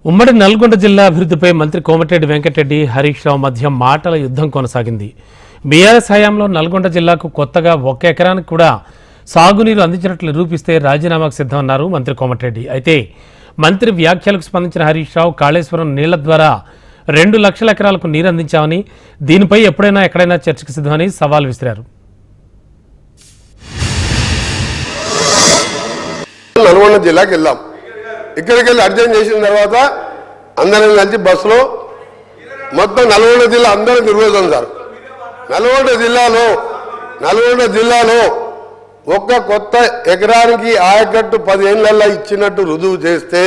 ఉమ్మడి నల్గొండ జిల్లా అభివృద్ధిపై మంత్రి కోమటిరెడ్డి వెంకటరెడ్డి హరీష్ రావు మధ్య మాటల యుద్ధం కొనసాగింది. బీఆర్ఎస్ హయాంలో నల్గొండ జిల్లాకు కొత్తగా 1 ఎకరానికి కూడా సాగునీరు అందించినట్లు నిరూపిస్తే రాజీనామాకు సిద్ధమన్నారు మంత్రి కోమటిరెడ్డి. అయితే మంత్రి వ్యాఖ్యలకు స్పందించిన హరీష్ రావు కాళేశ్వరం నీళ్ల ద్వారా 2 లక్షల ఎకరాలకు నీరు అందించామని, దీనిపై ఎప్పుడైనా ఎక్కడైనా చర్చకు సిద్ధమని సవాల్ విసిరారు. నల్గొండ జిల్లాకి వెళ్దాం. ఇక్కడికి వెళ్ళి అర్జెంట్ చేసిన తర్వాత అందరం కలిసి బస్సులో మొత్తం నల్గొండ జిల్లా అందరం తిరుగుతాం సార్. నల్గొండ జిల్లాలో ఒక్క కొత్త ఎకరానికి ఆయకట్టు 10 ఏళ్లలో ఇచ్చినట్టు రుజువు చేస్తే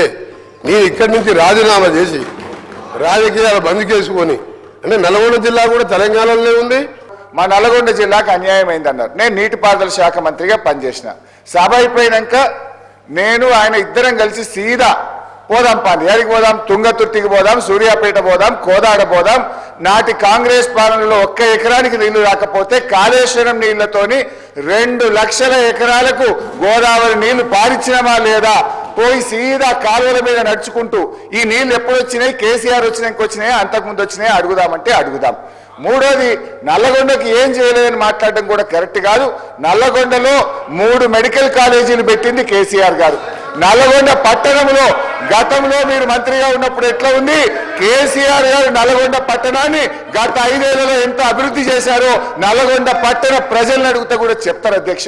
నేను ఇక్కడి నుంచి రాజీనామా చేసి రాజకీయాలు బంద్ చేసుకొని, అంటే నల్గొండ జిల్లా కూడా తెలంగాణలోనే ఉంది. మా నల్గొండ జిల్లాకు అన్యాయం అయిందన్నారు. నేను నీటిపారుదల శాఖ మంత్రిగా పనిచేసిన. సభ అయిపోయినాక నేను ఆయన ఇద్దరం కలిసి సీదా పోదాం, ఏడికి పోదాం, తుంగతుర్తికి పోదాం, సూర్యాపేట పోదాం, కోదాడ పోదాం. నాటి కాంగ్రెస్ పాలనలో 1 ఎకరానికి నీళ్లు రాకపోతే కాళేశ్వరం నీళ్లతోని 2 లక్షల ఎకరాలకు గోదావరి నీళ్లు పారించినమా లేదా, పోయి సీదా కాలువల మీద నడుచుకుంటూ ఈ నీళ్లు ఎప్పుడు వచ్చినాయి, కేసీఆర్ వచ్చినాక వచ్చినాయా, అంతకుముందు వచ్చినాయా అడుగుదామంటే అడుగుదాం. మూడోది, నల్లగొండకి ఏం చేయలేదని మాట్లాడడం కూడా కరెక్ట్ కాదు. నల్లగొండలో 3 మెడికల్ కాలేజీలు పెట్టింది కేసీఆర్ గారు. నల్లగొండ పట్టణంలో గతంలో మీరు మంత్రిగా ఉన్నప్పుడు ఎట్లా ఉంది, కేసీఆర్ గారు నల్లగొండ పట్టణాన్ని గత 5 ఏళ్లలో ఎంత అభివృద్ధి చేశారో నల్లగొండ పట్టణ ప్రజలను అడుగుతా కూడా చెప్తారు అధ్యక్ష.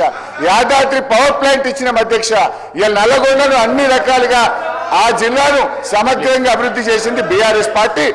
యాదాద్రి పవర్ ప్లాంట్ ఇచ్చిన అధ్యక్ష. ఇలా నల్లగొండను అన్ని రకాలుగా ఆ జిల్లాను సమగ్రంగా అభివృద్ధి చేసింది బీఆర్ఎస్ పార్టీ.